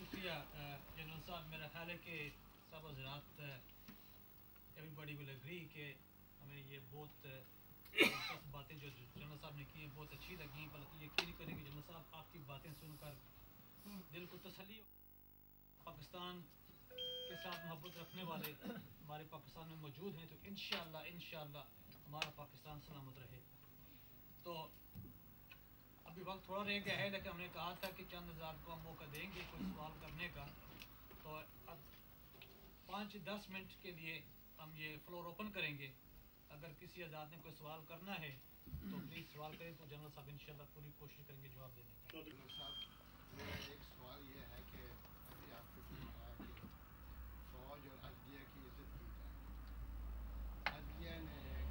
شکریہ جنرل صاحب. میرا خیال ہے کہ سب حضرات ایوری باڈی ول اگری کہ ہمیں یہ بہت دلچسپ باتیں جو جنرل صاحب نے کی ہیں بہت اچھی لگیں. بلکہ یقین کریں کہ جنرل صاحب آپ کی باتیں سن کر دل کو تسلی ہو. پاکستان کے ساتھ محبت رکھنے والے ہمارے پاکستان میں موجود ہیں تو انشاءاللہ ہمارا پاکستان سلامت رہے. تو ابھی وقت تھوڑا رہ گیا ہے لیکن ہم نے کہا تھا کہ چند حضرات کو ہم موقع دیں گے کوئی سوال کرنے کا. تو اب 5-10 منٹ کے لیے ہم یہ فلور اوپن کریں گے. اگر کسی حضرات نے کوئی سوال کرنا ہے تو پلیز سوال کریں تو جنرل صاحب انشاءاللہ پوری کوشش کریں گے جواب دینے کا. جنرل صاحب میرا ایک سوال یہ ہے کہ ابھی آپ نے فرمایا کہ فوج اور عدلیہ کی عزت کی جائے. عدلیہ نے ایک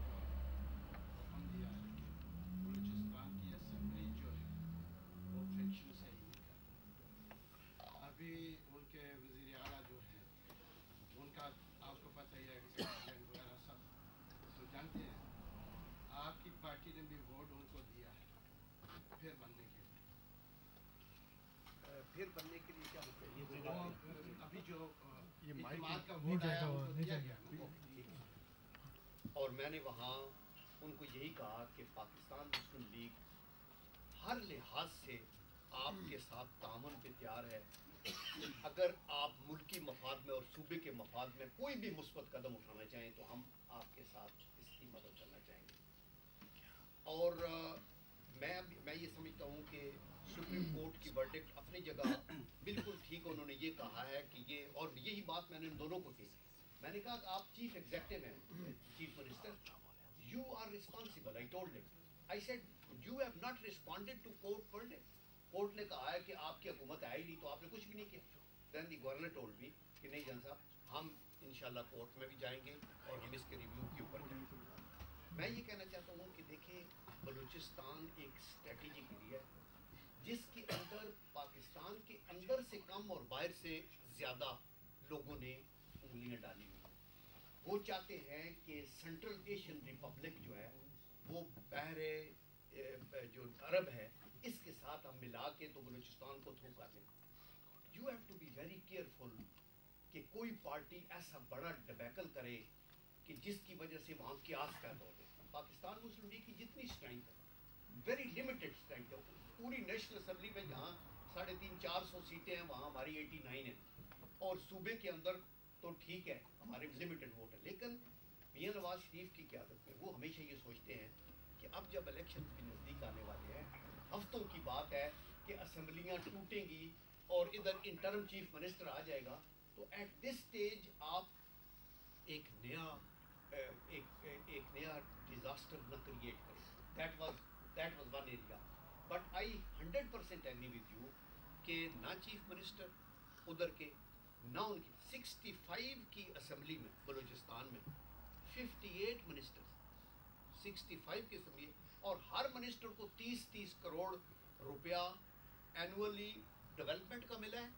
حکم دیا ہے کہ بلوچستان کی اسمبلی جو ہے وہ فنکشن صحیح نہیں کرتی. ابھی ان کے وزیر اعلیٰ جو ہیں ان کا آپ کو پتہ ہی ہے کہ وغیرہ سب تو جانتے ہیں. آپ کی پارٹی نے بھی ووٹ ان کو دیا ہے پھر بننے کے لیے. پھر بننے کے لیے کیا ہوتا ہے یہ ابھی جو اعتماد کا ووٹ آیا ان کو دیا گیا نا. اور میں نے وہاں ان کو یہی کہا کہ پاکستان مسلم لیگ ہر لحاظ سے آپ کے ساتھ تعاون پہ تیار ہے. اگر آپ ملکی مفاد میں اور صوبے کے مفاد میں کوئی بھی مثبت قدم اٹھانا چاہیں تو ہم آپ کے ساتھ اس کی مدد کرنا چاہیں گے. اور میں یہ سمجھتا ہوں کہ سپریم کورٹ کی ورڈکٹ اپنی جگہ بالکل ٹھیک. انہوں نے یہ کہا ہے کہ یہ, اور یہی بات میں نے ان دونوں کو کی. میں نے کہا کہ آپ چیف ایگزیکٹو ہیں, chief minister, you are responsible. I told him, I said you have not responded to court verdict. Court نے کہا ہے کہ آپ کی حکومت آئی نہیں تو آپ نے کچھ بھی نہیں کیا. دین دی گورنر ٹولڈ می کہ نہیں جان صاحب ہم انشاءاللہ کورٹ میں بھی جائیں گے اور ہم اس کے ریویو کے اوپر جائیں گے. میں یہ کہنا چاہتا ہوں کہ دیکھیں بلوچستان ایک اسٹریٹجک ایریا ہے جس کے اندر پاکستان کے اندر سے کم اور باہر سے زیادہ لوگوں نے انگلیاں ڈالی ہوئی ہیں. وہ چاہتے ہیں کہ سینٹرل ایشین ریپبلک جو ہے وہ بحر جو عرب ہے اس کے ساتھ ہم ملا کے تو بلوچستان کو تھرو کر لیں. You have to be very careful کہ کوئی پارٹی ایسا بڑا ڈبیکل کرے کہ جس کی وجہ سے وہاں قیاس پیدا ہو جائے. پاکستان مسلم لیگ کی جتنی اسٹرینتھ ہے ویری لمیٹڈ اسٹرینتھ ہے. پوری نیشنل اسمبلی میں جہاں 350-400 سیٹیں ہیں وہاں ہماری 89 ہیں. اور صوبے کے اندر تو ٹھیک ہے ہمارے لمیٹڈ ووٹ ہے. لیکن میاں نواز شریف کی قیادت میں وہ ہمیشہ یہ سوچتے ہیں کہ اب جب الیکشن بھی نزدیک آنے والے ہیں, ہفتوں کی بات ہے کہ اسمبلیاں ٹوٹیں گی اور ادھر انٹرم چیف منسٹر آ جائے گا, تو ایٹ دس سٹیج آپ ایک نیا ڈیزاسٹر نہ کریٹ کریں. That was one area. But I 100% agree with you کہ نہ چیف منسٹر ادھر کے نہ ان کی 65 کی اسمبلی میں بلوچستان میں 58 منسٹر 65 کی اسمبلی, اور ہر منسٹر کو 30 کروڑ روپیہ اینولی ڈیولپمنٹ کا ملا ہے,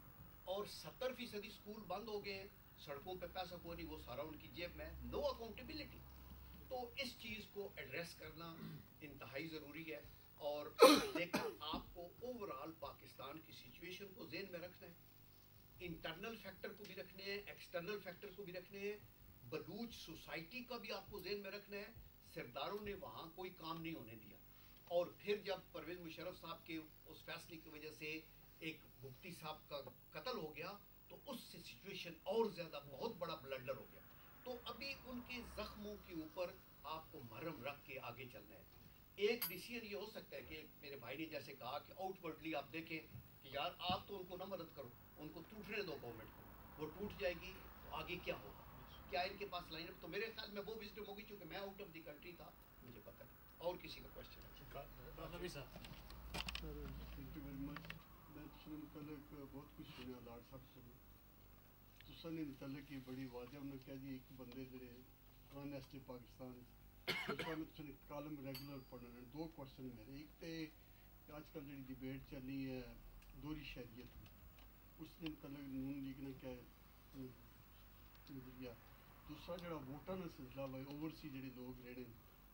اور 70% اسکول بند ہو گئے ہیں, سڑکوں پہ پیسہ کوئی نہیں, وہ سارا ان کی جیب میں. نو اکاؤنٹیبلٹی. تو اس چیز کو ایڈریس کرنا انتہائی ضروری ہے. اور لیکن آپ کو اوور آل پاکستان کی سچویشن کو ذہن میں رکھنا ہے, انٹرنل فیکٹر کو بھی رکھنے ہیں, ایکسٹرنل فیکٹر کو بھی رکھنے ہیں, بلوچ سوسائٹی کا بھی آپ کو ذہن میں رکھنا ہے. سرداروں نے وہاں کوئی کام نہیں ہونے دیا, اور پھر جب پرویز مشرف صاحب کے اس فیصلے کی وجہ سے ایک مفتی صاحب کا قتل ہو گیا تو اس سے سچویشن اور زیادہ بہت بڑا بلنڈر ہو گیا. تو ابھی ان کے زخموں کے اوپر آپ کو مرہم رکھ کے آگے چلنا ہے. ایک ڈیسیژن یہ ہو سکتا ہے کہ میرے بھائی نے جیسے کہا کہ آؤٹ ورڈلی آپ دیکھیں کہ یار آپ تو ان کو نہ مدد کرو, ان کو ٹوٹنے دو گورنمنٹ کو, وہ ٹوٹ جائے گی تو آگے کیا ہوگا, کیا ان کے پاس لائن اپ. تو میرے خیال میں وہ وزڈم ہوگی, چونکہ میں آؤٹ آف دی کنٹری تھا مجھے پتہ نہیں. اور کسی کا کوشچن ہے؟ نبی صاحب. Sir thank you very much. میں اس متعلق بہت کچھ سنیا لاڈ صاحب سے. اس نے متعلق کی بڑی واضح انہوں نے کہا جی ایک بندے جڑے آنیسٹ پاکستان میں کالم ریگولر پڑھنا. دو کوشچن میرے. ایک تو آج کل جڑی ڈبیٹ چل رہی ہے دوہری شہریت میں, اس نے متعلق نون لیگ نے کیا نظریہ. دوسرا جڑا ووٹاں کا سلسلہ بھائی اوورسی جڑے لوگ رہنے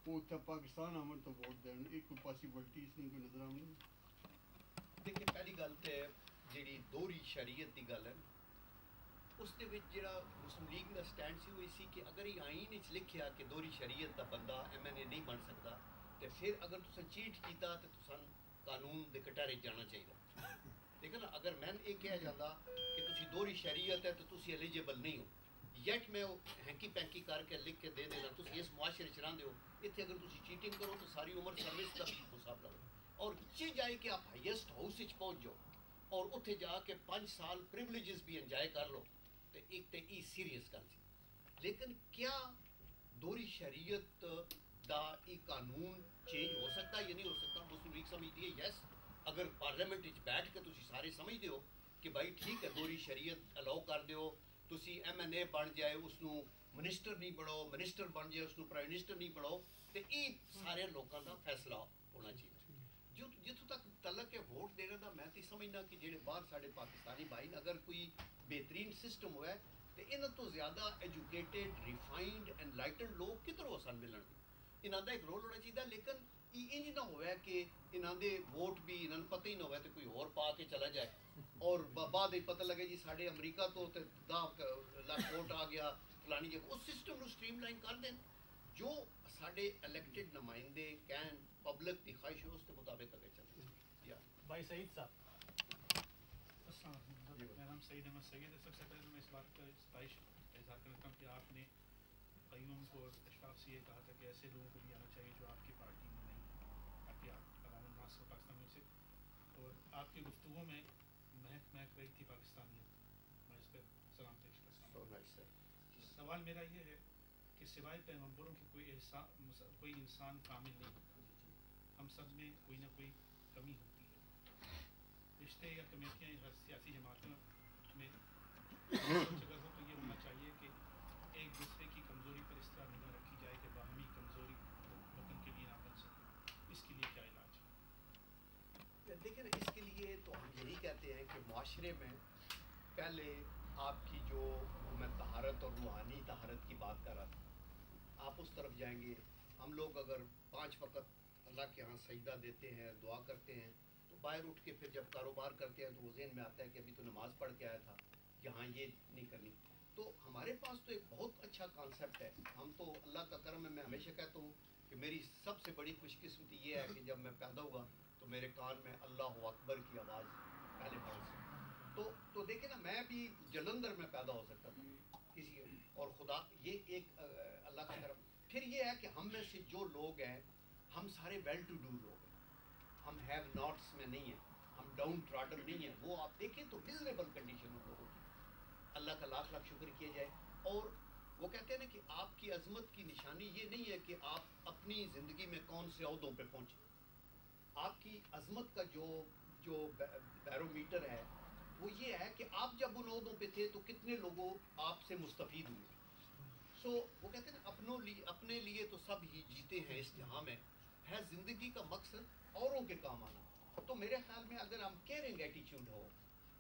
وہ اتنے پاکستان آمن تو ووٹ دین, ایک کوئی پاسیبلٹی اس نہیں کوئی نظر آؤں. دیکھیں پہلی گل تو ਜਿਹੜੀ ਦੋਹਰੀ ਸ਼ਰੀਅਤ ਦੀ ਗੱਲ ਹੈ ਉਸ ਦੇ ਵਿੱਚ ਜਿਹੜਾ ਮੁਸਲਿਮ ਲੀਗ ਦਾ ਸਟੈਂਡ ਸੀ ਉਹ ਇਹ ਸੀ ਕਿ ਅਗਰ ਇਹ ਆਈਨ ਵਿੱਚ ਲਿਖਿਆ ਕਿ ਦੋਹਰੀ ਸ਼ਰੀਅਤ ਦਾ ਬੰਦਾ MNA ਨਹੀਂ ਬਣ ਸਕਦਾ ਤੇ ਫਿਰ ਅਗਰ ਤੁਸੀਂ ਚੀਟ ਕੀਤਾ ਤੇ ਤੁਸੀਂ ਕਾਨੂੰਨ ਦੇ ਕਟਾਰੇ ਜਾਣਾ ਚਾਹੀਦਾ ਠੀਕ ਹੈ ਨਾ ਅਗਰ ਮੈਂ ਇਹ ਕਿਹਾ ਜਾਂਦਾ ਕਿ ਤੁਸੀਂ ਦੋਹਰੀ ਸ਼ਰੀਅਤ ਹੈ ਤਾਂ ਤੁਸੀਂ ਐਲੀਜੀਬਲ ਨਹੀਂ ਹੋ ਯੈਟ ਮੈਂ ਉਹ ਹੈਂਕੀ ਪੈਂਕੀ ਕਰਕੇ ਲਿਖ ਕੇ ਦੇ ਦੇਣਾ ਤੁਸੀਂ ਇਸ ਮੁਆਸ਼ਰੇ 'ਚ ਰਹਿੰਦੇ ਹੋ ਇੱਥੇ ਅਗਰ ਤੁਸੀਂ ਚੀਟਿੰਗ ਕਰੋ ਤਾਂ ਸਾਰੀ ਉਮਰ ਸਰਵਿਸ ਦਾ ਮੁਕਾਬਲਾ ਹੋ ਔਰ ਚੀਜ਼ ਜਾਏ ਕਿ ਆਪ ਹਾਈਐਸਟ ਹਾਊਸ ਵਿੱਚ ਪਹੁੰਚ ਜਾਓ ਔਰ ਉੱਥੇ ਜਾ ਕੇ 5 ਸਾਲ ਪ੍ਰਿਵਿਲੇजेस ਵੀ ਇੰਜॉय ਕਰ ਲਓ ਤੇ ਇੱਕ ਤੇ ਇਹ ਸੀਰੀਅਸ ਗੱਲ ਸੀ ਲੇਕਿਨ ਕਿਆ ਦੋਹਰੀ ਸ਼ਰੀਅਤ ਦਾ ਇਹ ਕਾਨੂੰਨ ਚੇਂਜ ਹੋ ਸਕਦਾ ਜਾਂ ਨਹੀਂ ਹੋ ਸਕਦਾ ਮੁਸਲਿਮ ਲੀਗ ਸਮਝਦੀ ਹੈ ਯੈਸ ਅਗਰ ਪਾਰਲੀਮੈਂਟ ਵਿੱਚ ਬੈਠ ਕੇ ਤੁਸੀਂ ਸਾਰੇ ਸਮਝਦੇ ਹੋ ਕਿ ਭਾਈ ਠੀਕ ਹੈ ਦੋਹਰੀ ਸ਼ਰੀਅਤ ਅਲਾਉ ਕਰ ਦਿਓ ਤੁਸੀਂ MNA ਬਣ ਜਾਏ ਉਸ ਨੂੰ ਮਿਨਿਸਟਰ ਨਹੀਂ ਬਣਾਓ ਮਿਨਿਸਟਰ ਬਣ ਜਾਏ ਉਸ ਨੂੰ ਪ੍ਰਾਈਮ ਮਿਨਿਸਟਰ ਨਹੀਂ ਬਣਾਓ ਤੇ ਇਹ ਸਾਰੇ ਲੋਕਾਂ ਦਾ ਫੈਸਲਾ ਹੋਣਾ ਚਾਹੀਦਾ ਜਿੱਥੋਂ ਤੱਕ ਤਲਕ ਹੈ ਵੋਟ ਦੇਣ ਦਾ ਮੈਂ ਤਾਂ ਸਮਝਦਾ ਕਿ ਜਿਹੜੇ ਬਾਹਰ ਸਾਡੇ ਪਾਕਿਸਤਾਨੀ ਭਾਈ ਨੇ ਅਗਰ ਕੋਈ ਬਿਹਤਰੀਨ ਸਿਸਟਮ ਹੋਇਆ ਤੇ ਇਹਨਾਂ ਤੋਂ ਜ਼ਿਆਦਾ ਐਜੂਕੇਟਿਡ ਰਿਫਾਈਨਡ ਐਨਲਾਈਟਨਡ ਲੋਕ ਕਿੱਧਰੋਂ ਸਾਨੂੰ ਮਿਲਣਗੇ ਇਹਨਾਂ ਦਾ ਇੱਕ ਰੋਲ ਹੋਣਾ ਚਾਹੀਦਾ ਲੇਕਿਨ ਇਹ ਇੰਜ ਨਾ ਹੋਇਆ ਕਿ ਇਹਨਾਂ ਦੇ ਵੋਟ ਵੀ ਇਹਨਾਂ ਨੂੰ ਪਤਾ ਹੀ ਨਾ ਹੋਇਆ ਤੇ ਕੋਈ ਹੋਰ ਪਾ ਕੇ ਚਲਾ ਜਾਏ ਔਰ ਬਾਅਦ ਵਿੱਚ ਪਤਾ ਲੱਗੇ ਜੀ ਸਾਡੇ ਅਮਰੀਕਾ ਤੋਂ ਤੇ 10 ਲੱਖ ਵੋਟ ਆ ਗਿਆ ਫਲਾਣੀ ਜਗ੍ਹਾ ਉਸ ਸਿਸਟਮ ਨੂੰ ਸਟ੍ਰੀਮਲਾਈਨ ਕਰ ਦੇਣ ਜੋ ਸਾਡੇ ਇਲੈਕਟਿਡ ਨੁਮਾਇੰਦੇ ਕਹਿਣ ਪਬਲਿਕ ਦੀ ख्वाहिश हो उसके मुताबिक आगे चलते हैं भाई सईद साहब मेरा नाम सईद अहमद सैयद है सबसे पहले तो मैं इस बात का सताइश इजहार करता हूँ कि आपने कईयों को अशफाक से ये कहा था कि ऐसे लोगों को भी आना चाहिए जो आपकी पार्टी में नहीं ताकि आप तमाम नास पाकिस्तान में से और आपकी गुफ्तगू में महक रही थी पाकिस्तानियत मैं इस पर सलाम पेश करता हूँ सवाल मेरा ये है कि सिवाय पैगम्बरों की कोई इंसान कामिल नहीं होता हम सब में कोई ना कोई कमी होती है रिश्ते या कमेटियाँ या सियासी जमातों में अगर हो तो ये होना चाहिए कि एक दूसरे की कमज़ोरी पर इस तरह निगाह रखी जाए कि बाहमी कमज़ोरी वतन के लिए ना बन सके इसके लिए क्या इलाज है देखिए ना इसके लिए तो हम यही कहते हैं कि माशरे में पहले आपकी जो मैं तहारत और रूहानी तहारत की बात कर रहा था आप उस तरफ जाएंगे हम लोग अगर 5 वक्त अल्लाह के यहाँ सजदा देते हैं दुआ करते हैं तो बाहर उठ के फिर जब कारोबार करते हैं तो वो ज़हन में आता है कि अभी तो नमाज़ पढ़ के आया था यहाँ ये नहीं करनी तो हमारे पास तो एक बहुत अच्छा कॉन्सेप्ट है हम तो अल्लाह का करम है मैं हमेशा कहता हूँ कि मेरी सबसे बड़ी खुशकिस्मती ये है कि जब मैं पैदा हुआ तो मेरे कान में अल्लाह अकबर की आवाज़ पहले बार से तो देखिए ना मैं भी जलंधर में पैदा हो सकता था किसी और खुदा ये एक अल्लाह का करम फिर ये है कि हम में से जो लोग हैं हम सारे वेल टू डू लोग हैं हम हैव नॉट्स में नहीं हैं हम डाउन ट्रॉडन नहीं हैं वो आप देखें तो मिजरेबल कंडीशन उन लोगों की अल्लाह का लाख लाख शुक्र किया जाए और वो कहते हैं ना कि आपकी अजमत की निशानी ये नहीं है कि आप अपनी ज़िंदगी में कौन से अहदों पे पहुँचे आपकी अजमत का जो बैरोमीटर है वो ये है कि आप जब उन अहदों पे थे तो कितने लोगों आपसे मुस्तफ़ीद हुए सो वो कहते हैं ना अपने लिए तो सब ही जीते हैं इस जहाँ में है ज़िंदगी का मकसद औरों के काम आना तो मेरे ख्याल में अगर हम केयरिंग एटीट्यूड हो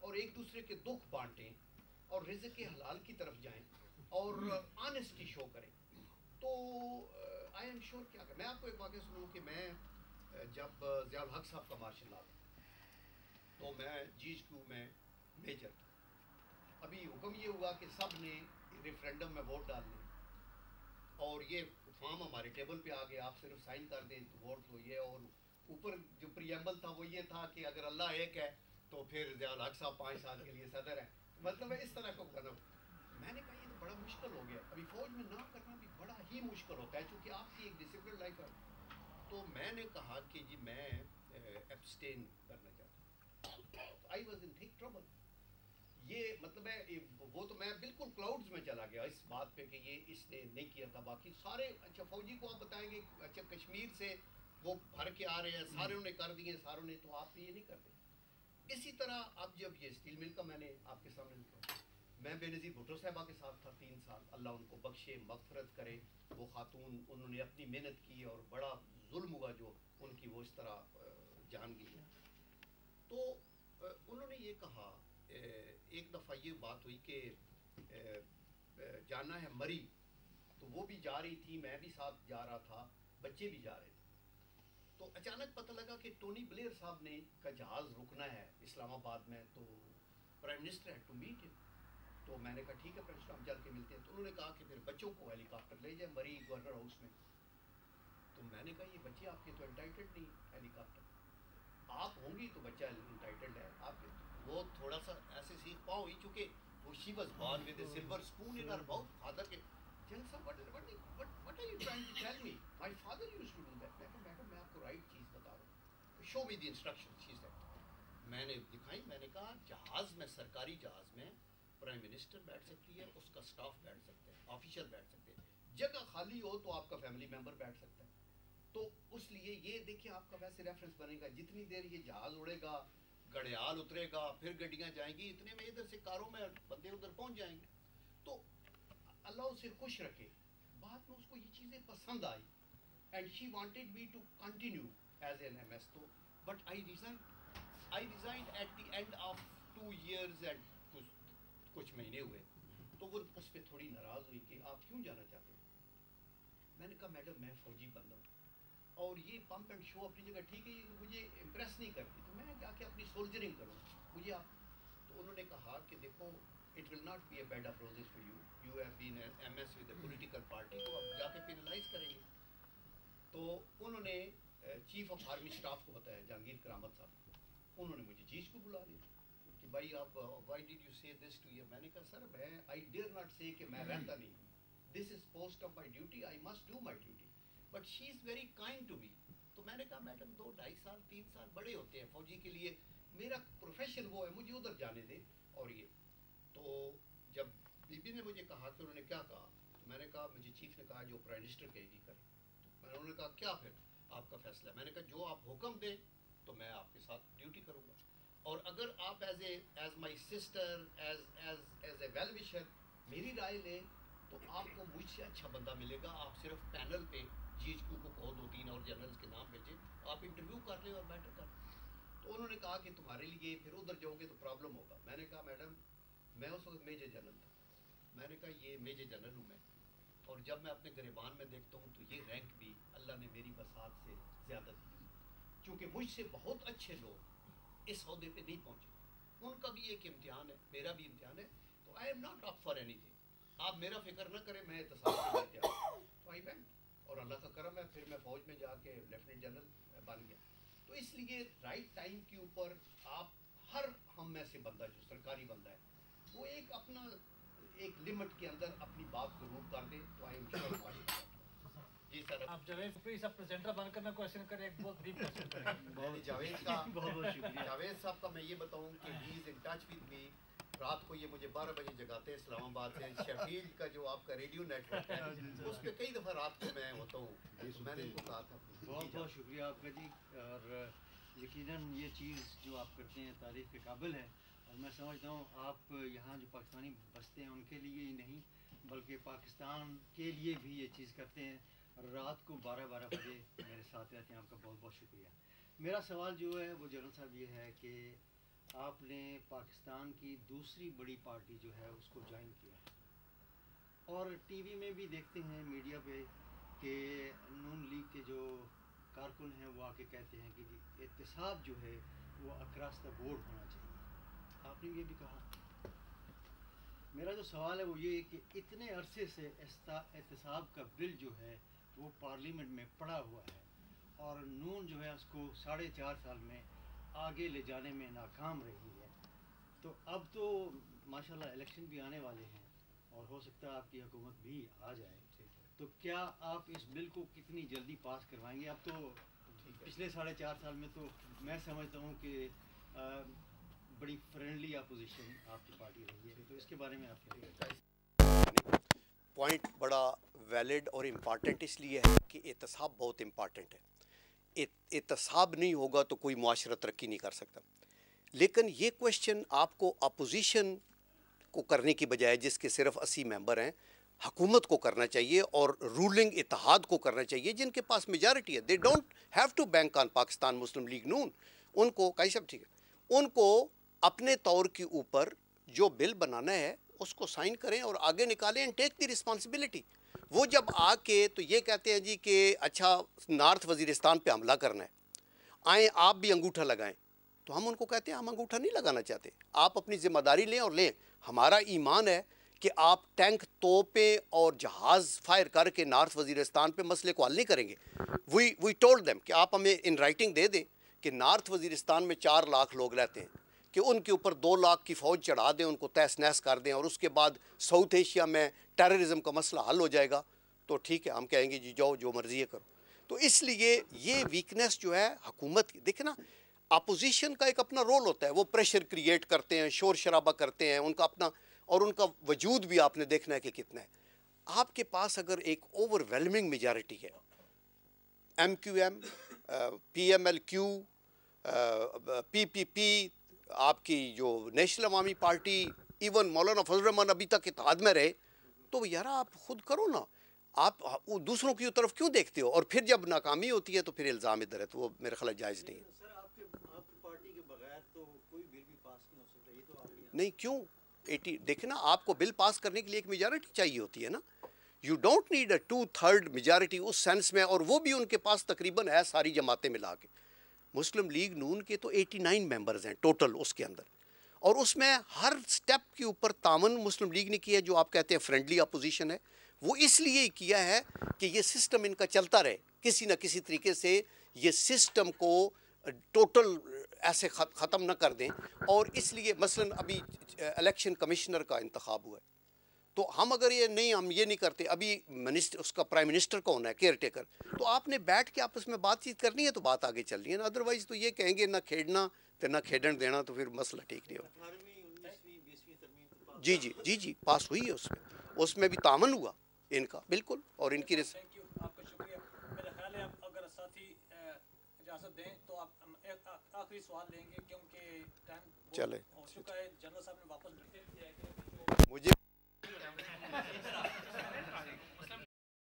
और एक दूसरे के दुख बांटें और रिज़्क़ के हलाल की तरफ जाएं और ऑनेस्टी शो करें तो आई एम श्योर क्या मैं आपको एक वाक़या सुनाऊँ कि मैं जब ज़ियाउल हक साहब का मार्शल लॉ तो मैं GHQ में मेजर था अभी हुक्म ये हुआ कि सब ने रेफरेंडम में वोट डालने और ये फॉर्म हमारे टेबल पे आ गया आप सिर्फ साइन कर दें तो वोट हो ये और ऊपर जो प्रियम्बल था वो ये था कि अगर अल्लाह एक है तो फिर ज़ियाउल हक साहब 5 साल के लिए सदर है मतलब इस तरह को करना मैंने कहा ये तो बड़ा मुश्किल हो गया अभी फ़ौज में ना करना भी बड़ा ही मुश्किल होता है क्योंकि आपकी एक डिसिप्लिन लाइफ है तो मैंने कहा कि जी मैं एब्सटेन करना चाहता हूँ I was in thick trouble ये मतलब है वो तो मैं बिल्कुल क्लाउड्स में चला गया इस बात पे कि ये इसने नहीं किया था बाकी सारे अच्छा फौजी को आप बताएंगे अच्छा कश्मीर से वो भर के आ रहे हैं सारों ने कर दिए सारों ने तो आप ये नहीं करते इसी तरह अब जब ये स्टील मिल का मैंने आपके सामने लिखा मैं बेनज़ीर भुट्टो साहबा के साथ था 3 साल अल्लाह उनको बख्शे मगफरत करे वो खातून उन्होंने अपनी मेहनत की और बड़ा जुल्म हुआ जो उनकी वो इस तरह जान गई तो उन्होंने ये कहा एक दफ़ा ये बात हुई कि जाना है मरी तो वो भी जा रही थी मैं भी साथ जा रहा था बच्चे भी जा रहे थे तो अचानक पता लगा कि टोनी ब्लेयर साहब ने का जहाज़ रुकना है इस्लामाबाद में, तो prime minister had to meet him. तो मैंने कहा ठीक है प्राइम मिनिस्टर, हम चल के मिलते हैं। तो उन्होंने कहा कि फिर बच्चों को हेलीकॉप्टर ले जाए मरी गवर्नर हाउस में। तो मैंने कहा ये बच्चे आपके तो एंटाइटल्ड नहीं हेलीकॉप्टर, आप होंगी तो बच्चा एंटाइटल्ड है आपके। वो थोड़ा सा ऐसे सीख पाओ ही, चूँकि वो she was born with a silver spoon in her mouth. Father के जनरल साहब what are you trying to tell me, my father used to do that. Madam मैं आपको राइट चीज़ बता रहा हूँ, show me the instruction. She said, मैंने दिखाई, मैंने कहा जहाज़ में, सरकारी जहाज़ में प्राइम मिनिस्टर बैठ सकती है, उसका स्टाफ बैठ सकते हैं, ऑफिसर बैठ सकते हैं, जगह खाली हो तो आपका फैमिली मेम्बर बैठ सकता है। तो उस लिए ये देखिए आपका वैसे रेफरेंस बनेगा, जितनी देर ये जहाज़ उड़ेगा, घड़ियाल उतरेगा, फिर गड्डियाँ जाएंगी, इतने में इधर से कारों में बंदे उधर पहुँच जाएंगे। तो अल्लाह उसे खुश रखे। बाद में उसको ये चीज़ें पसंद आई and she wanted me to continue as an MS। तो but I resigned at the end of 2 years and कुछ महीने हुए। तो वो उस पर थोड़ी नाराज़ हुई कि आप क्यों जाना चाहते हैं। मैंने कहा मैडम मैं फ़ौजी बंदा हूँ और ये पंप एंड शो अपनी जगह ठीक है, ये मुझे इम्प्रेस नहीं करती, तो मैं जाके अपनी सोल्जरिंग करूँ मुझे आप। तो उन्होंने कहा कि देखो it will not be a bed of roses for you, you have been an MS with a political party, तो अब जाके पेनलाइज करेंगे। तो उन्होंने चीफ ऑफ आर्मी स्टाफ को बताया, जहांगीर करामत साहब, उन्होंने मुझे चीज को बुला लिया कि भाई आप व्हाई डिड यू से दिस टू योर। मैंने कहा सर मैं आई डेयर नॉट से कि मैं रहता नहीं, this is post of my duty, I must do my duty, but she is very kind to me. तो मैंने कहा मैडम 2-2.5 साल 3 साल बड़े होते हैं फौजी के लिए, मेरा प्रोफेशन वो है, मुझे उधर जाने दे। और ये तो जब बीबी ने मुझे कहा कि उन्होंने क्या कहा, तो मैंने कहा मुझे चीफ ने कहा जो प्राइम मिनिस्टर कहेगी करें। तो मैंने उन्होंने कहा क्या फिर आपका फैसला है। मैंने कहा जो आप हुक्म दें तो मैं आपके साथ ड्यूटी करूँगा, और अगर आप as my sister as a well wisher मेरी राय लें तो आपको मुझसे अच्छा बंदा मिलेगा। आप सिर्फ पैनल पे GHQ को कहो 2-3 और जनरल्स के नाम भेजें, आप इंटरव्यू कर लें और मैटर कर। तो उन्होंने कहा कि तुम्हारे लिए फिर उधर जाओगे तो प्रॉब्लम होगा। मैंने कहा मैडम मैं उस वक्त मेजर जनरल था, मैंने कहा ये मेजर जनरल हूँ मैं, और जब मैं अपने गिरबान में देखता हूँ तो ये रैंक भी अल्लाह ने मेरी बसात से ज़्यादा दी, क्योंकि मुझसे बहुत अच्छे लोग इस अहदे पे नहीं पहुँचे। उनका भी एक इम्तिहान है, मेरा भी इम्तिहान है, तो I am not up for anything. आप मेरा फिक्र न करें, मैं एहतसाब के लिए तो आई वेंट, और अल्लाह का करम है फिर मैं फ़ौज में जाके लेफ्टिनेंट जनरल बन गया। तो इसलिए राइट टाइम के ऊपर आप हर हम में से बंदा जो सरकारी बंदा है वो एक अपना एक लिमिट के अंदर अपनी बात को रूप कर दे, तो आई एम श्योर। जी सर, आप जावेद प्लीज अब प्रेजेंटर बनकर मैं क्वेश्चन करें, एक बहुत ब्रीफ क्वेश्चन करें। जावेद का बहुत शुक्रिया। जावेद साहब का मैं ये बताऊं कि he is in touch with me. रात को ये मुझे 12 बजे जगाते हैं इस्लामाबाद से, शेफील्ड का जो आपका रेडियो नेटवर्क है उस पर कई दफ़ा रात को मैं होता हूँ, तो मैंने इनको कहा था। बहुत बहुत शुक्रिया आपका जी, और यकीनन ये चीज़ जो आप करते हैं तारीफ़ के काबिल है, और मैं समझता हूँ आप यहाँ जो पाकिस्तानी बसते हैं उनके लिए ही नहीं बल्कि पाकिस्तान के लिए भी ये चीज़ करते हैं। रात को 12-12 बजे मेरे साथ रहते हैं, आपका बहुत बहुत शुक्रिया। मेरा सवाल जो है वो जनरल साहब ये है कि आपने पाकिस्तान की दूसरी बड़ी पार्टी जो है उसको ज्वाइन किया है, और टीवी में भी देखते हैं मीडिया पे कि नून लीग के जो कारकुन हैं वो आके कहते हैं कि एहतसाब जो है वो अक्रॉस द बोर्ड होना चाहिए, आपने ये भी कहा। मेरा जो सवाल है वो ये है कि इतने अरसे से एहतसाब का बिल जो है वो पार्लियामेंट में पड़ा हुआ है, और नून जो है उसको 4.5 साल में आगे ले जाने में नाकाम रही है। तो अब तो माशाल्लाह इलेक्शन भी आने वाले हैं और हो सकता है आपकी हुकूमत भी आ जाए, तो क्या आप इस बिल को कितनी जल्दी पास करवाएंगे? अब तो पिछले 4.5 साल में तो मैं समझता हूँ कि बड़ी फ्रेंडली अपोजिशन आपकी पार्टी रही है, तो इसके बारे में आप क्या कहते हैं? पॉइंट बड़ा वैलिड और इम्पॉर्टेंट इसलिए है कि एहतसाब बहुत इम्पॉर्टेंट है। एहतसाब नहीं होगा तो कोई मुआशरा तरक्की नहीं कर सकता। लेकिन ये क्वेश्चन आपको अपोजिशन को करने की बजाय, जिसके सिर्फ 80 मेंबर हैं, हुकूमत को करना चाहिए और रूलिंग इत्तेहाद को करना चाहिए जिनके पास मेजॉरिटी है। They don't have to bank on Pakistan Muslim League Noon. उनको कई सब ठीक है, उनको अपने तौर के ऊपर जो बिल बनाना है اس کو سائن کریں اور آگے نکالیں اینڈ ٹیک دی رسپانسبلٹی. وہ جب آ کے تو یہ کہتے ہیں جی کہ اچھا نارتھ وزیرستان پہ حملہ کرنا ہے, آئیں آپ بھی انگوٹھا لگائیں, تو ہم ان کو کہتے ہیں ہم انگوٹھا نہیں لگانا چاہتے, آپ اپنی ذمہ داری لیں اور لیں. ہمارا ایمان ہے کہ آپ ٹینک, توپیں اور جہاز فائر کر کے نارتھ وزیرستان پہ مسئلے کو حل نہیں کریں گے. وی ٹولڈ دیم کہ آپ ہمیں ان رائٹنگ دے دیں کہ نارتھ وزیرستان میں 4 لاکھ لوگ رہتے ہیں, کہ ان کے اوپر 2 لاکھ کی فوج چڑھا دیں, ان کو تہس نہس کر دیں, اور اس کے بعد ساؤتھ ایشیا میں ٹیررزم کا مسئلہ حل ہو جائے گا. تو ٹھیک ہے, ہم کہیں گے جی جاؤ جو مرضی ہے کرو. تو اس لیے یہ ویکنیس جو ہے حکومت کی, دیکھیں نا اپوزیشن کا ایک اپنا رول ہوتا ہے, وہ پریشر کریٹ کرتے ہیں, شور شرابہ کرتے ہیں, ان کا اپنا, اور ان کا وجود بھی آپ نے دیکھنا ہے کہ کتنا ہے. آپ کے پاس اگر ایک اوور ویلمنگ میجارٹی ہے, M Q M, P M L Q, P P P, آپ کی جو نیشنل عوامی پارٹی, ایون مولانا فضل الرحمان ابھی تک اتحاد میں رہے, تو یار آپ خود کرو نا, آپ دوسروں کی طرف کیوں دیکھتے ہو؟ اور پھر جب ناکامی ہوتی ہے تو پھر الزام ادھر ہے, تو وہ میرے خیال جائز نہیں ہے. سر آپ کی پارٹی کے بغیر تو کوئی بل بھی پاس نہیں ہو سکتا, یہ تو آپ نہیں کیوں 80 دیکھیں نا, آپ کو بل پاس کرنے کے لیے ایک میجارٹی چاہیے ہوتی ہے نا. You don't need a 2/3 majority اس سینس میں, اور وہ بھی ان کے پاس تقریباً ہے ساری جماعتیں ملا کے. مسلم لیگ نون کے تو 89 ممبرز ہیں ٹوٹل اس کے اندر, اور اس میں ہر سٹیپ کے اوپر تعاون مسلم لیگ نے کیا ہے. جو آپ کہتے ہیں فرینڈلی اپوزیشن ہے, وہ اس لیے کیا ہے کہ یہ سسٹم ان کا چلتا رہے, کسی نہ کسی طریقے سے یہ سسٹم کو ٹوٹل ایسے ختم نہ کر دیں. اور اس لیے مثلا ابھی الیکشن کمشنر کا انتخاب ہوا ہے, تو ہم اگر یہ نہیں, ہم یہ نہیں کرتے, ابھی اس کا پرائم منسٹر کا ہونا ہے, کیئر ٹیکر, تو آپ نے بیٹھ کے آپس میں بات چیت کرنی ہے تو بات آگے چل رہی ہے نا. ادروائز تو یہ کہیں گے نہ کھیڑنا تو نہ کھیڑن دینا, تو پھر مسئلہ ٹھیک نہیں ہوگا. 18ویں 19ویں ترمیم جی جی جی جی پاس ہوئی ہے, اس میں بھی تعاون ہوا ان کا بالکل, اور ان کی تھینک یو, آپ کا شکریہ. میرا خیال ہے اگر ساتھی اجازت دیں تو آپ آخری سوال لیں گے, کیونکہ ٹائم چلے ہو چکا ہے. جنرل صاحب نے